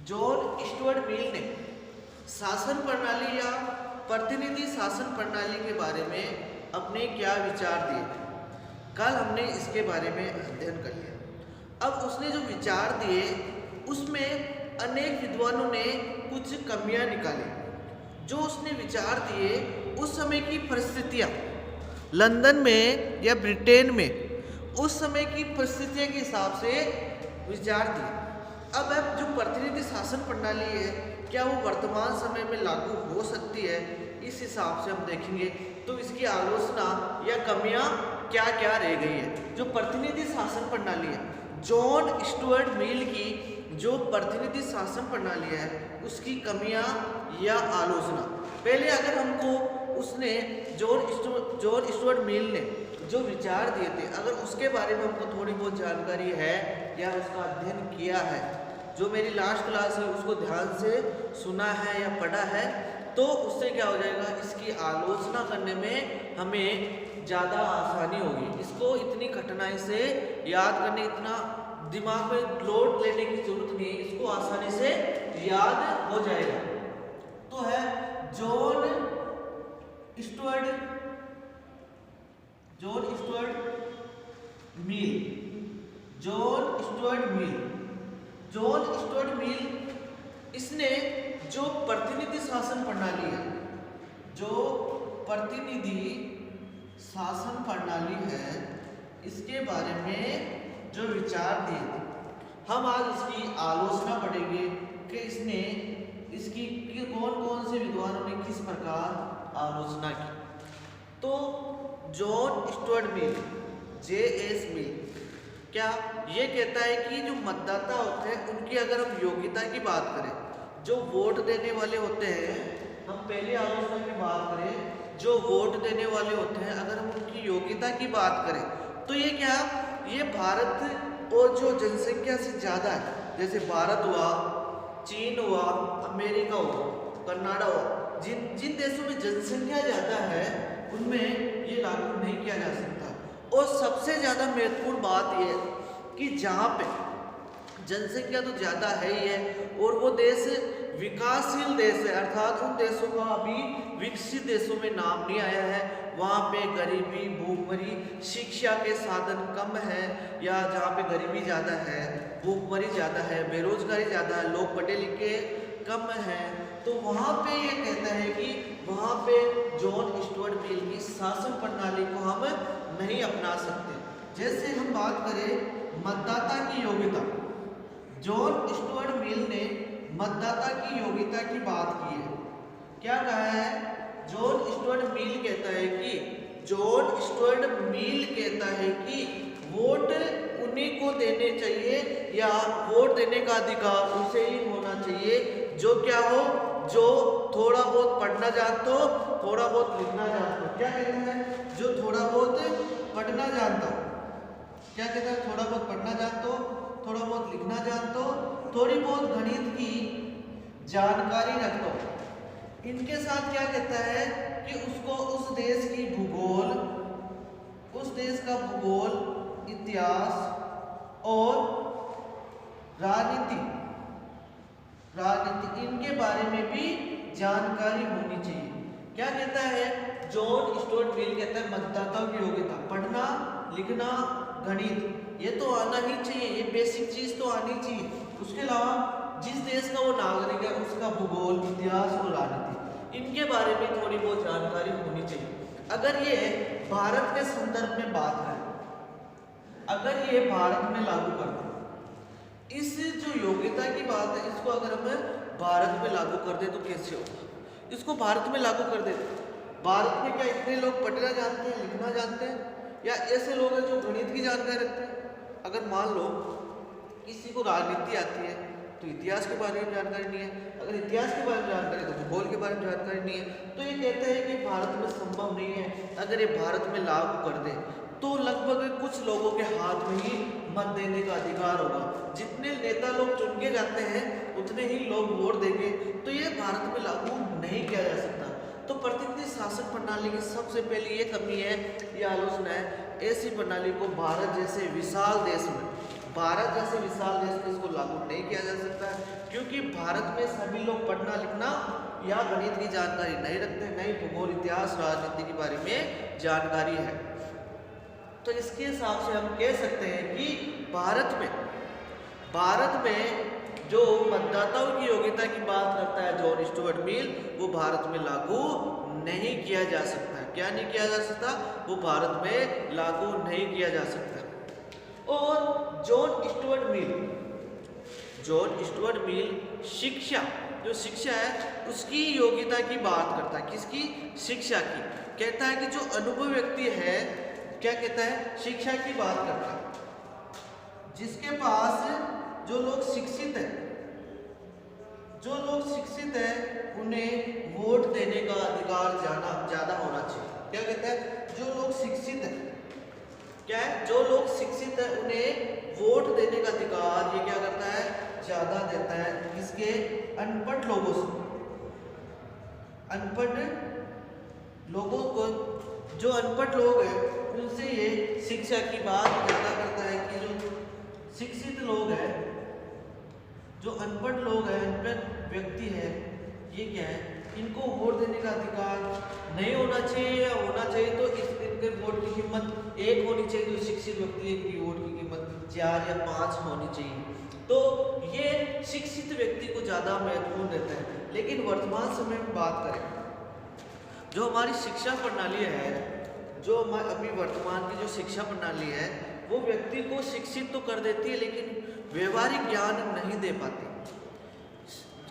John Stuart Mill ने शासन प्रणाली या प्रतिनिधि शासन प्रणाली के बारे में अपने क्या विचार दिए। कल हमने इसके बारे में अध्ययन कर लिया। अब उसने जो विचार दिए उसमें अनेक विद्वानों ने कुछ कमियां निकाली। जो उसने विचार दिए उस समय की परिस्थितियां, लंदन में या ब्रिटेन में उस समय की परिस्थितियों के हिसाब से विचार दिए। अब जो प्रतिनिधि शासन प्रणाली है क्या वो वर्तमान समय में लागू हो सकती है, इस हिसाब से हम देखेंगे। तो इसकी आलोचना या कमियां क्या क्या रह गई है। जो प्रतिनिधि शासन प्रणाली है, जॉन स्टुअर्ट मिल की जो प्रतिनिधि शासन प्रणाली है उसकी कमियां या आलोचना। पहले अगर हमको उसने जॉन स्टुअर्ट मिल ने जो विचार दिए थे अगर उसके बारे में हमको थोड़ी बहुत जानकारी है या उसका अध्ययन किया है, जो मेरी लास्ट क्लास है उसको ध्यान से सुना है या पढ़ा है, तो उससे क्या हो जाएगा, इसकी आलोचना करने में हमें ज़्यादा आसानी होगी। इसको इतनी कठिनाई से याद करने, इतना दिमाग में लोड लेने की जरूरत नहीं है, इसको आसानी से याद हो जाएगा। तो है John Stuart Mill. John Stuart Mill इसने जो प्रतिनिधि शासन प्रणाली है, जो प्रतिनिधि शासन प्रणाली है इसके बारे में जो विचार दिए थे, हम आज इसकी आलोचना पढ़ेंगे कि इसने इसकी कौन कौन से विद्वानों ने किस प्रकार आलोचना की। तो जॉन स्टुअर्ट मिल, J.S. मिल क्या ये कहता है कि जो मतदाता होते हैं उनकी अगर हम योग्यता की बात करें, जो वोट देने वाले होते हैं, हम पहले आलोचना की बात करें, जो वोट देने वाले होते हैं अगर हम उनकी योग्यता की बात करें तो ये क्या, ये भारत और जो जनसंख्या से ज़्यादा है, जैसे भारत हुआ, चीन हुआ, अमेरिका हुआ, कनाडा हुआ, जिन देशों में जनसंख्या ज़्यादा है उनमें ये लागू नहीं किया जा सकता। और सबसे ज़्यादा महत्वपूर्ण बात यह है कि जहाँ पे जनसंख्या तो ज़्यादा है ही है और वो देश विकासशील देश है, अर्थात उन देशों का अभी विकसित देशों में नाम नहीं आया है, वहाँ पे गरीबी, भूखमरी, शिक्षा के साधन कम है, या जहाँ पे गरीबी ज़्यादा है, भूखमरी ज़्यादा है, बेरोजगारी ज़्यादा है, लोग पढ़े लिखे कम हैं, तो वहाँ पे ये कहता है कि वहाँ पे जॉन स्टुअर्ट मिल की शासन प्रणाली को हम नहीं अपना सकते। जैसे हम बात करें मतदाता की योग्यता, जॉन स्टुअर्ट मिल ने मतदाता की योग्यता की बात की है। क्या कहा है, जॉन स्टुअर्ट मिल कहता है कि वोट उन्हीं को देने चाहिए या वोट देने का अधिकार उसे ही होना चाहिए जो क्या हो, जो थोड़ा बहुत पढ़ना जानता हो, थोड़ा बहुत लिखना जानता हो। क्या कहता है, जो थोड़ा बहुत पढ़ना जानता हो, क्या कहता है, थोड़ा बहुत पढ़ना जानता हो, थोड़ा बहुत लिखना जानता हो, थोड़ी बहुत गणित की जानकारी रखता हो। इनके साथ क्या कहता है कि उसको उस देश की भूगोल, उस देश का भूगोल, इतिहास और राजनीति इनके बारे में भी जानकारी होनी चाहिए। क्या कहता है, जॉन स्टुअर्ट मिल कहता है मतदाताओं की योग्यता पढ़ना, लिखना, गणित ये तो आना ही चाहिए, ये बेसिक चीज तो आनी चाहिए। उसके अलावा जिस देश का वो नागरिक है उसका भूगोल, इतिहास और राजनीति इनके बारे में थोड़ी बहुत जानकारी होनी चाहिए। अगर ये भारत के संदर्भ में बात करें, अगर ये भारत में लागू करते, इस जो योग्यता की बात है इसको अगर हम भारत में लागू कर दे तो कैसे होगा। इसको भारत में लागू कर देते, भारत में क्या इतने लोग पढ़ना जानते हैं, लिखना जानते हैं, या ऐसे लोग हैं जो गणित की जानकारी रखते हैं। अगर मान लो किसी को राजनीति आती है तो इतिहास के बारे में जानकारी नहीं है, अगर इतिहास के बारे में जानकारी है तो भूगोल के बारे में जानकारी नहीं है, तो ये कहते हैं कि भारत में संभव नहीं है। अगर ये भारत में लागू कर दे तो लगभग कुछ लोगों के हाथ में ही मत देने का अधिकार होगा। जितने नेता लोग चुन के जाते हैं उतने ही लोग वोट देंगे, तो ये भारत में लागू नहीं किया जा सकता। तो प्रतिनिधि शासन प्रणाली की सबसे पहली ये कमी है, ये आलोचना है, ऐसी प्रणाली को भारत जैसे विशाल देश में इसको लागू नहीं किया जा सकता है। क्योंकि भारत में सभी लोग पढ़ना लिखना या गणित की जानकारी नहीं रखते, नहीं भूगोल, इतिहास, राजनीति के बारे में जानकारी है। तो इसके हिसाब से हम कह सकते हैं कि भारत में जो मतदाताओं की योग्यता की बात करता है जॉन स्टुअर्ट मिल, वो भारत में लागू नहीं किया जा सकता। क्या नहीं किया जा सकता? वो भारत में लागू नहीं किया जा सकता। और जॉन स्टुअर्ट मिल शिक्षा, जो शिक्षा है उसकी योग्यता की बात करता है। किसकी? शिक्षा की। कहता है कि जो अनुभवी व्यक्ति है, क्या कहता है? शिक्षा की बात करता है। जिसके पास जो लोग शिक्षित है उन्हें वोट देने का अधिकार ज्यादा होना चाहिए। क्या कहता है? जो लोग शिक्षित है, क्या है? जो लोग शिक्षित है उन्हें वोट देने का अधिकार ये क्या करता है? ज्यादा देता है। किसके? अनपढ़ लोगों से। अनपढ़ लोगों को, जो अनपढ़ लोग हैं उनसे ये शिक्षा की बात ज्यादा करता है कि जो शिक्षित लोग हैं, जो अनपढ़ लोग हैं, अनपढ़ व्यक्ति है, ये क्या है? इनको वोट देने का अधिकार नहीं होना चाहिए, या होना चाहिए तो इनके वोट की कीमत 1 होनी चाहिए। जो शिक्षित व्यक्ति है इनकी वोट की कीमत 4 या 5 होनी चाहिए। तो ये शिक्षित व्यक्ति को ज़्यादा महत्वपूर्ण देता है। लेकिन वर्तमान समय में बात करें, जो हमारी शिक्षा प्रणाली है, जो अभी वर्तमान की जो शिक्षा प्रणाली है, वो व्यक्ति को शिक्षित तो कर देती है लेकिन व्यवहारिक ज्ञान नहीं दे पाती।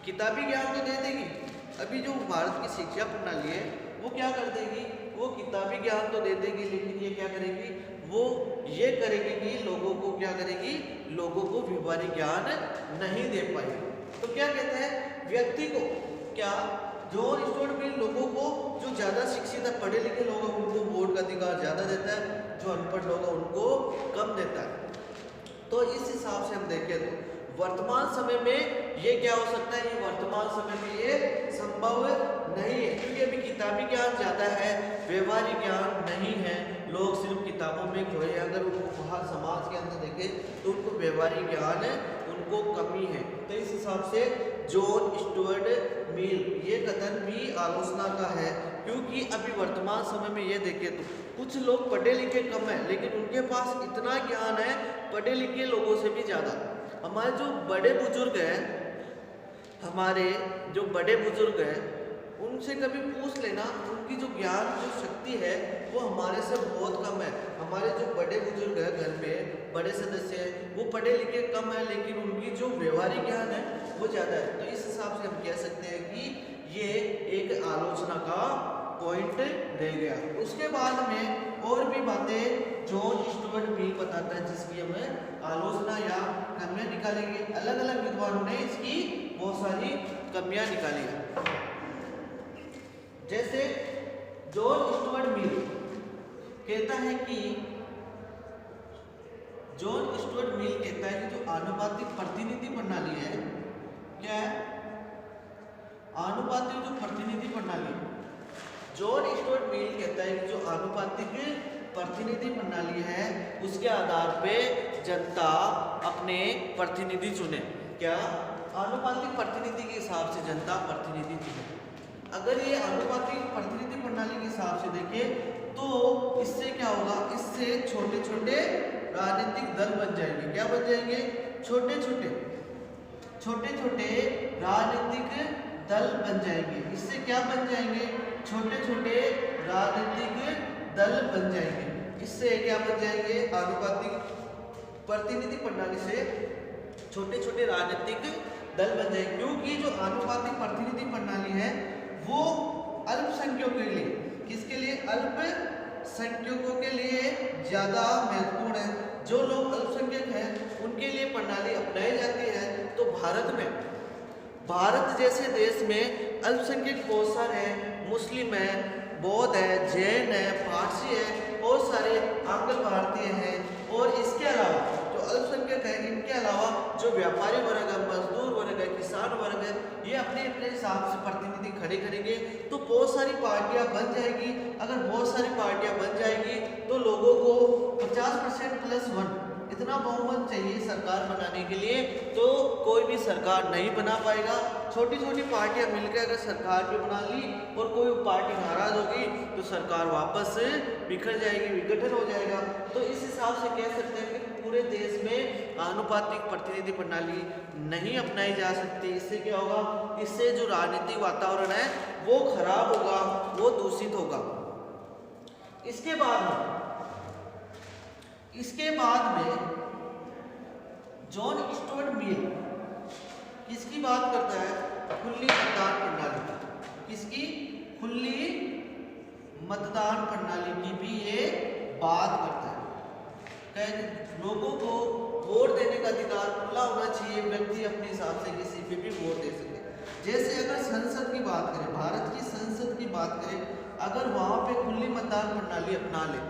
किताबी ज्ञान तो दे देगी। अभी जो भारत की शिक्षा प्रणाली है वो क्या कर देगी? वो किताबी ज्ञान तो दे देगी, लेकिन ये क्या करेगी? वो ये करेगी कि लोगों को क्या करेगी? लोगों को व्यवहारिक ज्ञान नहीं दे पाएगी। तो क्या कहते हैं? व्यक्ति को क्या, जॉन स्टुअर्ट मिल लोगों को, जो ज़्यादा शिक्षित है, पढ़े लिखे लोग हैं, उनको वोट का अधिकार ज़्यादा देता है, जो अनपढ़ लोग हैं उनको कम देता है। तो इस हिसाब से हम देखें तो वर्तमान समय में ये क्या हो सकता है? ये वर्तमान समय में ये संभव नहीं है, क्योंकि अभी किताबी ज्ञान ज़्यादा है, व्यवहारिक ज्ञान नहीं है। लोग सिर्फ किताबों में खोए। अगर उनको बाहर समाज के अंदर देखें तो उनको व्यवहारिक ज्ञान उनको कमी है। तो इस हिसाब से जॉन स्टुअर्ट मिल ये कथन भी आलोचना का है, क्योंकि अभी वर्तमान समय में ये देखें तो कुछ लोग पढ़े लिखे कम है, लेकिन उनके पास इतना ज्ञान है पढ़े लिखे लोगों से भी ज़्यादा। हमारे जो बड़े बुजुर्ग हैं, उनसे कभी पूछ लेना, उनकी जो ज्ञान जो शक्ति है वो हमारे से बहुत कम है। हमारे जो बड़े बुजुर्ग हैं, घर में बड़े सदस्य हैं, वो पढ़े लिखे कम है, लेकिन उनकी जो व्यवहारिक ज्ञान है वो ज़्यादा है। तो इस हिसाब से हम कह सकते हैं कि ये एक आलोचना का पॉइंट रह गया। उसके बाद में और भी बातें जॉन स्टुअर्ट मिल बताता है, जिसकी हमें आलोचना या कमियां निकालेंगे। अलग अलग विद्वानों ने इसकी बहुत सारी कमियां निकाली है। जैसे जॉन स्टुअर्ट मिल कहता है कि जो आनुपातिक प्रतिनिधि प्रणाली है, क्या है? आनुपातिक जो प्रतिनिधि प्रणाली, जॉन स्टुअर्ट मिल कहता है कि जो आनुपातिक प्रतिनिधि प्रणाली है उसके आधार पे जनता अपने प्रतिनिधि चुने। क्या? आनुपातिक प्रतिनिधि के हिसाब से जनता प्रतिनिधि चुने। अगर ये आनुपातिक प्रतिनिधि प्रणाली के हिसाब से देखें तो इससे क्या होगा? इससे छोटे छोटे राजनीतिक दल बन जाएंगे। क्या बन जाएंगे? छोटे छोटे राजनीतिक दल बन जाएंगे। इससे क्या बन जाएंगे? छोटे छोटे राजनीतिक दल बन जाएंगे। इससे क्या बन जाएंगे? आनुपातिक प्रतिनिधि प्रणाली से छोटे छोटे राजनीतिक दल बन जाएंगे, क्योंकि जो आनुपातिक प्रतिनिधि प्रणाली है वो अल्पसंख्यकों के लिए, किसके लिए? अल्पसंख्यकों के लिए ज़्यादा महत्वपूर्ण है। जो लोग अल्पसंख्यक हैं उनके लिए प्रणाली अपनाई जाती है। तो भारत जैसे देश में अल्पसंख्यक बहुत सारे हैं, मुस्लिम है, बौद्ध है, जैन है, पारसी है, बहुत सारे आंग्ल भारतीय हैं। और इसके अलावा जो अल्पसंख्यक है, इनके अलावा जो व्यापारी वर्ग है, मजदूर वर्ग है, किसान वर्ग है, ये अपने अपने हिसाब से प्रतिनिधि खड़े करेंगे। तो बहुत सारी पार्टियां बन जाएगी। अगर बहुत सारी पार्टियां बन जाएगी तो लोगों को 50% + 1 इतना बहुमत चाहिए सरकार बनाने के लिए, तो कोई भी सरकार नहीं बना पाएगा। छोटी छोटी पार्टियां मिलकर अगर सरकार भी बना ली और कोई पार्टी नाराज होगी तो सरकार वापस बिखर जाएगी, विघटन हो जाएगा। तो इस हिसाब से कह सकते हैं कि पूरे देश में आनुपातिक प्रतिनिधि प्रणाली नहीं अपनाई जा सकती। इससे क्या होगा, इससे जो राजनीतिक वातावरण है वो खराब होगा, वो दूषित होगा। इसके बाद में जॉन स्टुअर्ट मिल किसकी बात करता है, खुली मतदान प्रणाली। किसकी? खुली मतदान प्रणाली की भी ये बात करता है। लोगों को वोट देने का अधिकार खुला होना चाहिए, व्यक्ति अपने हिसाब से किसी पे भी वोट दे सके। जैसे अगर संसद की बात करें, भारत की संसद की बात करें, अगर वहाँ पे खुली मतदान प्रणाली अपना ले,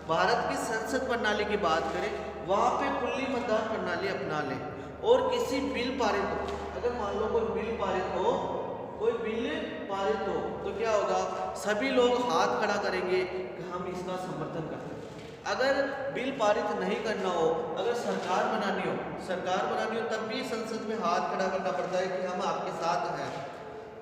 भारत की संसद प्रणाली की बात करें, वहाँ पे खुली मतदान प्रणाली अपना ले और किसी बिल पारित हो, अगर मान लो कोई बिल पारित हो, तो क्या होगा, सभी लोग हाथ खड़ा करेंगे कि हम इसका समर्थन करते हैं। अगर बिल पारित नहीं करना हो, अगर सरकार बनानी हो तब भी संसद में हाथ खड़ा करना पड़ता है कि हम आपके साथ हैं।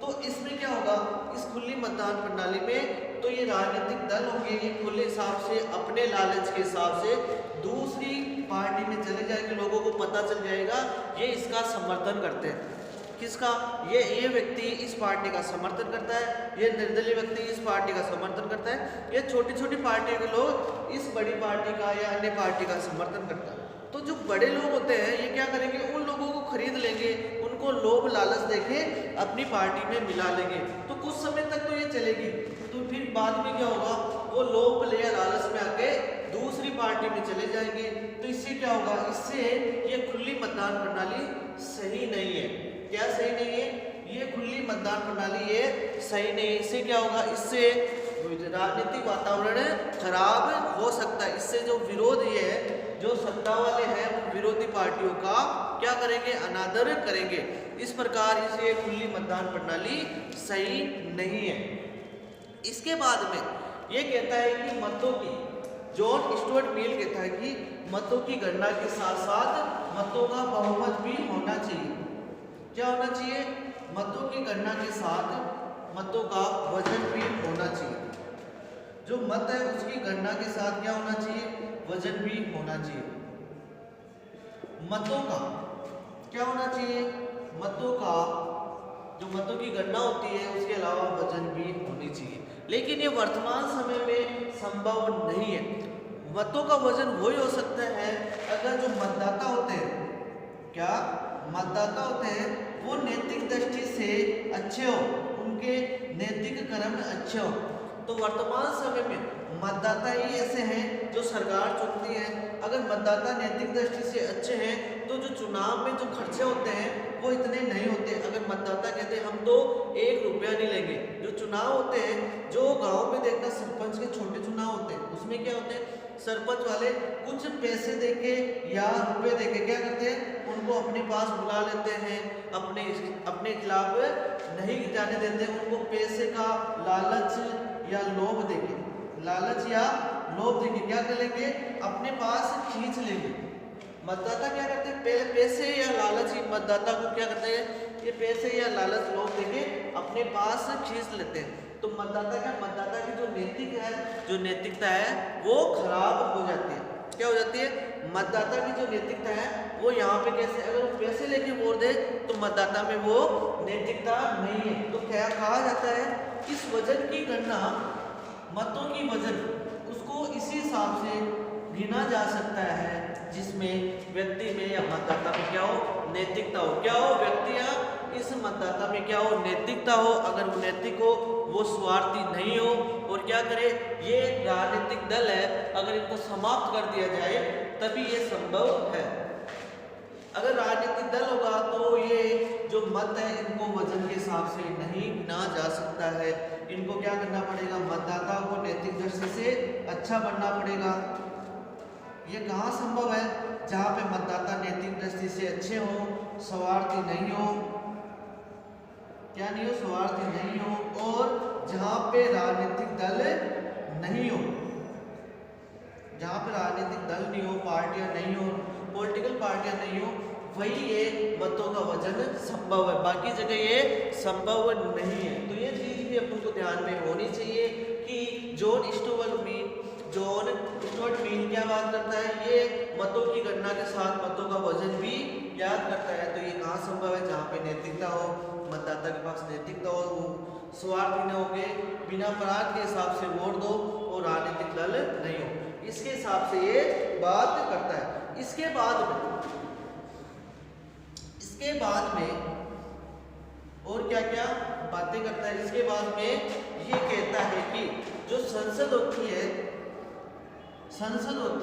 तो इसमें क्या होगा, इस खुली मतदान प्रणाली में तो ये राजनीतिक दल होंगे, ये खुले हिसाब से अपने लालच के हिसाब से दूसरी पार्टी में चले जाएंगे, लोगों को पता चल जाएगा ये इसका समर्थन करते हैं। किसका? ये व्यक्ति इस पार्टी का समर्थन करता है, ये निर्दलीय व्यक्ति इस पार्टी का समर्थन करता है, ये छोटी छोटी पार्टियों के लोग इस बड़ी पार्टी का या अन्य पार्टी का समर्थन करता है। तो जो बड़े लोग होते हैं ये क्या करेंगे, उन लोगों को खरीद लेंगे, उनको लोभ लालच देके अपनी पार्टी में मिला लेंगे। तो कुछ समय तक तो ये चलेगी, तो फिर बाद में क्या होगा, वो लोभ या लालच में आके दूसरी पार्टी में चले जाएंगे। तो इससे क्या होगा, इससे ये खुली मतदान प्रणाली सही नहीं है। क्या सही नहीं है? ये खुली मतदान प्रणाली ये सही नहीं है। इससे क्या होगा, इससे राजनीतिक वातावरण खराब हो सकता है। इससे जो विरोध ये है, जो सत्ता वाले हैं विरोधी पार्टियों का क्या करेंगे, अनादर करेंगे। इस प्रकार इसे खुली मतदान प्रणाली सही नहीं है। इसके बाद में ये कहता है कि मतों की, जॉन स्टुअर्ट मिल कहता है कि मतों की गणना के साथ साथ मतों का बहुमत भी होना चाहिए। क्या होना चाहिए? मतों की गणना के साथ मतों का वजन भी होना चाहिए। जो मत है उसकी गणना के साथ क्या होना चाहिए, वजन भी होना चाहिए। मतों का क्या होना चाहिए, मतों का जो मतों की गणना होती है उसके अलावा वजन भी होनी चाहिए। लेकिन ये वर्तमान समय में संभव नहीं है। मतों का वजन वही हो सकता है अगर जो मतदाता होते हैं, क्या मतदाता होते हैं वो नैतिक दृष्टि से अच्छे हो, उनके नैतिक कर्म अच्छे हो। तो वर्तमान समय में मतदाता ही ऐसे हैं जो सरकार चुनती है। अगर मतदाता नैतिक दृष्टि से अच्छे हैं तो जो चुनाव में जो खर्चे होते हैं वो इतने नहीं होते। अगर मतदाता कहते हैं हम तो 1 रुपया नहीं लेंगे, जो चुनाव होते हैं, जो गांव में देखना सरपंच के छोटे चुनाव होते हैं, उसमें क्या होते हैं, सरपंच वाले कुछ पैसे देके या रुपए देके क्या करते हैं, उनको अपने पास बुला लेते हैं, अपने खिलाफ नहीं जाने देते, उनको पैसे का लालच या लोभ देके क्या कर लेंगे, अपने पास खींच लेंगे। मतदाता क्या करते हैं, पहले पैसे या लालच ही मतदाता को क्या करते हैं, ये पैसे या लालच लोभ देके अपने पास खींच लेते हैं। तो मतदाता की जो नैतिकता है वो खराब हो जाती है। क्या हो जाती है, मतदाता की जो नैतिकता है वो यहाँ पे कैसे, अगर वो पैसे लेके वोट दे तो मतदाता में वो नैतिकता नहीं है। तो क्या कहा जाता है, इस वजन की गणना, मतों की वजन उसको इसी हिसाब से गिना जा सकता है जिसमें व्यक्ति में या मतदाता में क्या हो, नैतिकता हो। क्या हो, व्यक्ति या इस मतदाता में क्या हो, नैतिकता हो। अगर वो नैतिक हो, वो स्वार्थी नहीं हो, और क्या करे, ये राजनीतिक दल है, अगर इनको समाप्त कर दिया जाए तभी ये संभव है। अगर राजनीतिक दल होगा तो ये जो मत है इनको वजन के हिसाब से नहीं गिना जा सकता है। इनको क्या करना पड़ेगा, मतदाता को नैतिक दृष्टि से अच्छा बनना पड़ेगा। ये कहाँ संभव है, जहाँ पे मतदाता नैतिक दृष्टि से अच्छे हो, स्वार्थी नहीं हो, क्या नहीं हो, स्वार्थी नहीं हो, और जहाँ पे राजनीतिक दल नहीं हो, जहाँ पे राजनीतिक दल नहीं हो, पार्टियां नहीं हो, पॉलिटिकल पार्टियां नहीं हो, वही ये मतों का वजन संभव है, बाकी जगह ये संभव नहीं है। तो ये चीज भी अपन को ध्यान में होनी चाहिए कि जॉन स्टुअर्ट मिल क्या बात करता है, ये मतों की गणना के साथ मतों का वजन भी याद करता है। तो ये कहाँ संभव है, जहाँ पे नैतिकता हो, मतदाता के पास नैतिकता हो, वो स्वार्थी न होके बिना अपराध के हिसाब से वोट दो और राजनीतिक दल नहीं हो, इसके हिसाब से ये बात करता है। इसके बाद में और क्या क्या बातें करता है, इसके बाद में ये कहता है कि जो संसद होती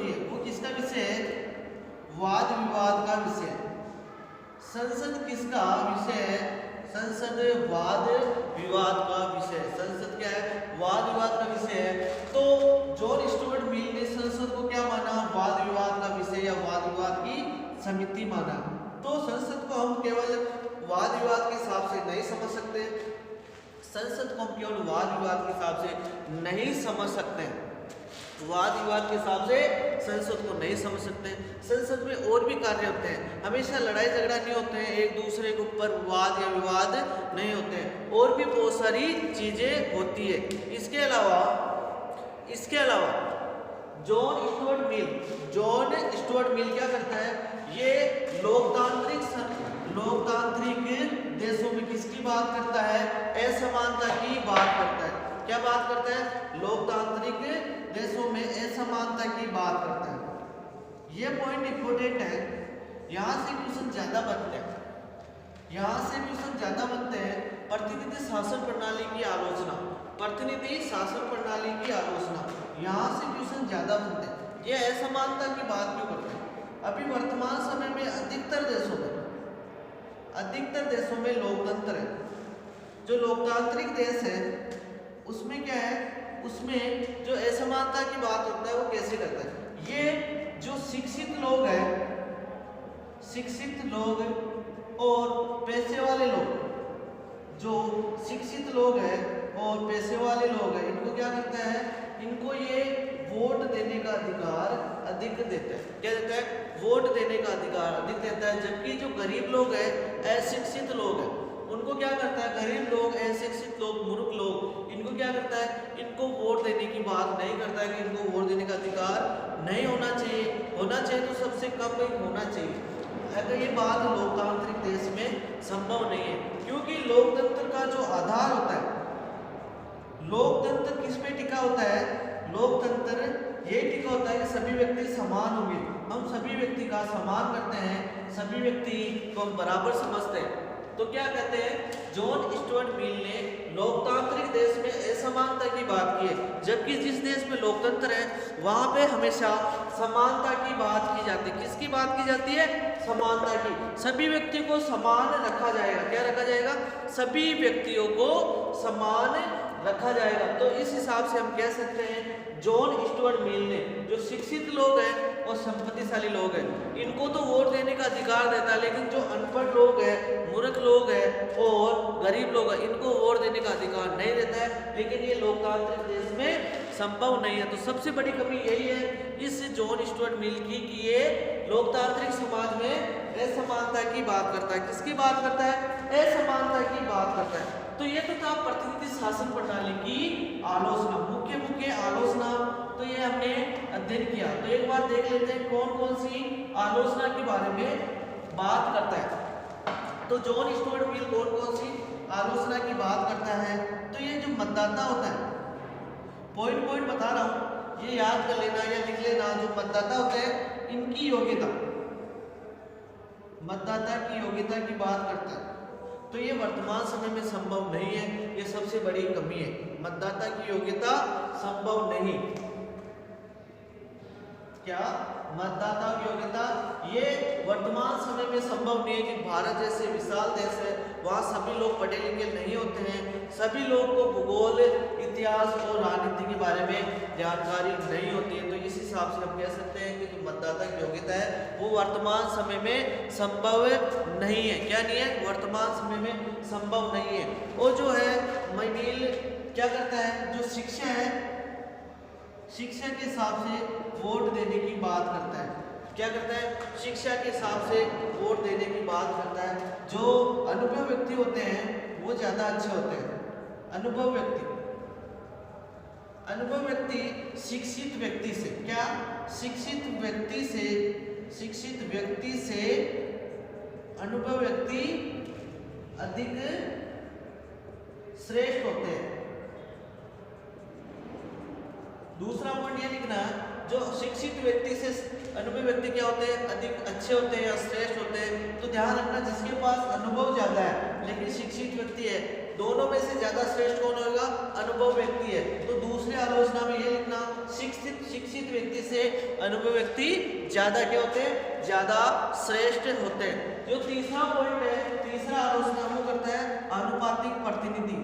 है वो किसका विषय है, वाद विवाद का विषय। संसद किसका विषय है, संसद वाद विवाद का विषय। संसद क्या है, वाद विवाद का विषय है। तो जॉन स्टुअर्ट मिल ने संसद को क्या माना, वाद विवाद का विषय या वाद विवाद की समिति माना। तो संसद को हम केवल वाद विवाद के हिसाब से नहीं समझ सकते, संसद को हम केवल वाद विवाद के हिसाब से नहीं समझ सकते, वाद विवाद के हिसाब से संसद को नहीं समझ सकते। संसद में और भी कार्य होते हैं, हमेशा लड़ाई झगड़ा नहीं होते हैं, एक दूसरे के ऊपर वाद या विवाद नहीं होते हैं, और भी बहुत सारी चीजें होती है। इसके अलावा जॉन स्टुअर्ट मिल क्या करता है, ये लोकतांत्रिक देशों में किसकी बात करता है, असमानता की बात करता है। क्या बात करता है, लोकतांत्रिक देशों में असमानता की बात करता है। ये पॉइंट इंपोर्टेंट है, यहाँ से क्वेश्चन ज्यादा बनते हैं, प्रतिनिधि शासन प्रणाली की आलोचना, यहाँ से क्वेश्चन ज्यादा बनते हैं। ये असमानता की बात क्यों करते हैं, अभी वर्तमान समय में अधिकतर देशों में लोकतंत्र है। जो लोकतांत्रिक देश है उसमें क्या है, उसमें जो असमानता की बात होता है वो कैसे करता है, ये जो शिक्षित लोग और पैसे वाले लोग, जो शिक्षित लोग हैं और पैसे वाले लोग हैं, इनको क्या करता है, इनको ये वोट देने का अधिकार अधिक देता है। क्या देता है, वोट देने का अधिकार अधिक देता है। जबकि जो गरीब लोग हैं, अशिक्षित लोग हैं, उनको क्या करता है, गरीब लोग, अशिक्षित लोग, मूर्ख लोग, इनको क्या करता है, इनको वोट देने की बात नहीं करता है कि इनको वोट देने का अधिकार नहीं होना चाहिए तो सबसे कम होना चाहिए। अगर ये बात लोकतांत्रिक देश में संभव नहीं है, क्योंकि लोकतंत्र का जो आधार होता है, लोकतंत्र किस पे टिका होता है, लोकतंत्र ये टिका होता है कि सभी व्यक्ति समान होंगे, हम सभी व्यक्ति का सम्मान करते हैं, सभी व्यक्ति को हम बराबर समझते हैं। तो क्या कहते हैं, जॉन स्टुअर्ट मिल ने लोकतांत्रिक देश में असमानता की बात की है, जबकि जिस देश में लोकतंत्र है वहां पे हमेशा समानता की बात की जाती है। किसकी बात की जाती है, समानता की। सभी व्यक्तियों को समान रखा जाएगा। क्या रखा जाएगा, सभी व्यक्तियों को समान रखा जाएगा। तो इस हिसाब से हम कह सकते हैं जॉन स्टुअर्ट मिल ने, जो शिक्षित लोग हैं और संपत्तिशाली लोग हैं, इनको तो वोट देने का अधिकार देता है, लेकिन जो अनपढ़ लोग हैं, मूर्ख लोग हैं और गरीब लोग हैं, इनको वोट देने का अधिकार नहीं देता है। लेकिन ये लोकतांत्रिक देश में संभव नहीं है। तो सबसे बड़ी कमी यही है इस जॉन स्टुअर्ट मिल की कि ये लोकतांत्रिक समाज में असमानता की बात करता है। किसकी बात करता है, असमानता की बात करता है। तो ये तो था प्रतिनिधि शासन प्रणाली की आलोचना, मुख्य आलोचना। तो ये हमने अध्ययन किया। तो एक बार देख लेते हैं कौन कौन सी आलोचना के बारे में बात करता है। तो जॉन स्टुअर्ट मिल कौन कौन सी आलोचना की बात करता है। तो ये जो मतदाता होता है, पॉइंट बता रहा हूँ, ये याद कर लेना या लिख लेना। जो मतदाता होते हैं, इनकी योग्यता, मतदाता की योग्यता की बात करता है। तो ये वर्तमान समय में संभव नहीं है, ये सबसे बड़ी कमी है। मतदाता की योग्यता संभव नहीं। क्या मतदाता की योग्यता ये वर्तमान समय में संभव नहीं है कि भारत जैसे विशाल देश है, वहाँ सभी लोग पढ़े लिखे नहीं होते हैं, सभी लोग को भूगोल, इतिहास और राजनीति के बारे में जानकारी नहीं होती है। तो इस हिसाब से हम कह सकते हैं कि जो मतदाता की योग्यता है वो वर्तमान समय में संभव नहीं है। क्या नहीं है, वर्तमान समय में संभव नहीं है। और जो है मिल क्या करता है, जो शिक्षा है, शिक्षा के हिसाब से वोट देने की बात करता है। क्या करता है, शिक्षा के हिसाब से वोट देने की बात करता है। जो अनुभव व्यक्ति होते हैं वो ज्यादा अच्छे होते हैं। अनुभव व्यक्ति शिक्षित व्यक्ति से, क्या, शिक्षित व्यक्ति से अनुभव व्यक्ति अधिक श्रेष्ठ होते हैं। दूसरा पॉइंट ये लिखना, जो शिक्षित व्यक्ति से अनुभवी व्यक्ति क्या होते हैं, अधिक अच्छे होते हैं या श्रेष्ठ होते हैं। तो ध्यान रखना, जिसके पास अनुभव ज्यादा है लेकिन शिक्षित व्यक्ति है, दोनों में से ज्यादा श्रेष्ठ कौन होगा, अनुभव व्यक्ति है। तो दूसरी आलोचना में ये लिखना, शिक्षित व्यक्ति से अनुभवी व्यक्ति ज्यादा क्या होते हैं, ज्यादा श्रेष्ठ होते हैं। जो तीसरा पॉइंट है, तीसरा आलोचना वो करता है आनुपातिक प्रतिनिधि।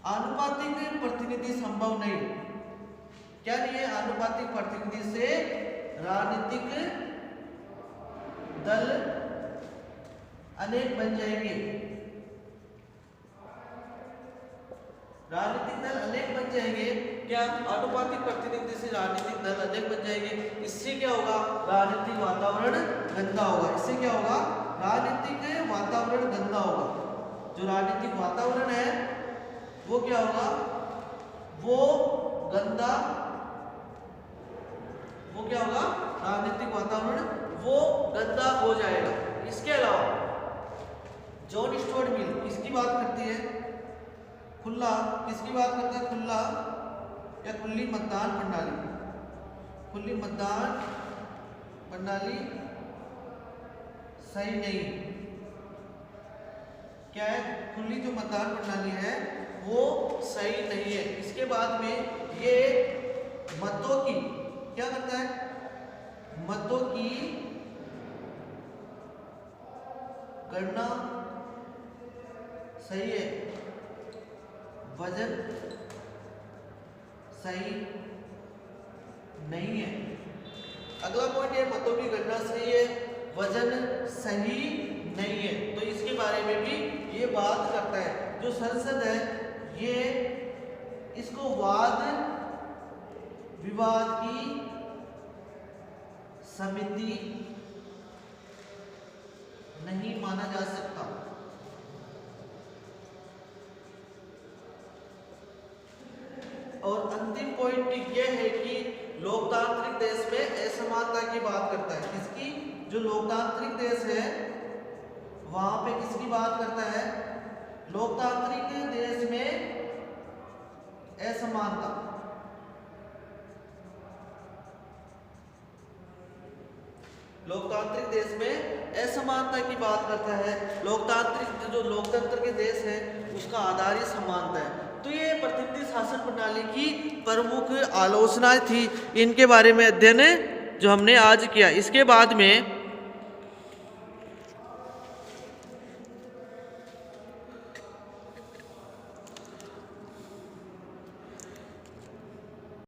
आनुपातिक प्रतिनिधि संभव नहीं। क्या नहीं है, आनुपातिक प्रतिनिधि से राजनीतिक दल अनेक बन जाएंगे। राजनीतिक दल अनेक बन जाएंगे। क्या, आनुपातिक प्रतिनिधि से राजनीतिक दल अनेक बन जाएंगे। इससे क्या होगा, राजनीतिक वातावरण गंदा होगा। इससे क्या होगा, राजनीतिक वातावरण गंदा होगा। जो राजनीतिक वातावरण है वो क्या होगा, वो गंदा, वो क्या होगा, राजनीतिक वातावरण वो गंदा हो जाएगा। इसके अलावा जॉन स्टुअर्ट मिल किसकी बात करती है, खुला, किसकी बात करता है, खुला या खुली मतदान प्रणाली। खुली मतदान प्रणाली सही नहीं। क्या है, खुली जो मतदान प्रणाली है वो सही नहीं है। इसके बाद में ये मतों की क्या करता है, मतों की गणना सही है, वजन सही नहीं है। अगला पॉइंट है, मतों की गणना सही है, वजन सही नहीं है। तो इसके बारे में भी ये बात करता है। जो संसद है ये इसको वाद विवाद की समिति नहीं माना जा सकता। और अंतिम पॉइंट यह है कि लोकतांत्रिक देश में असमानता की बात करता है। किसकी, जो लोकतांत्रिक देश है वहां पे किसकी बात करता है, लोकतांत्रिक देश में असमानता। लोकतांत्रिक देश में असमानता की बात करता है। लोकतांत्रिक जो लोकतंत्र के देश है उसका आधार ही समानता है। तो ये प्रतिनिधि शासन प्रणाली की प्रमुख आलोचनाएं थी। इनके बारे में अध्ययन जो हमने आज किया। इसके बाद में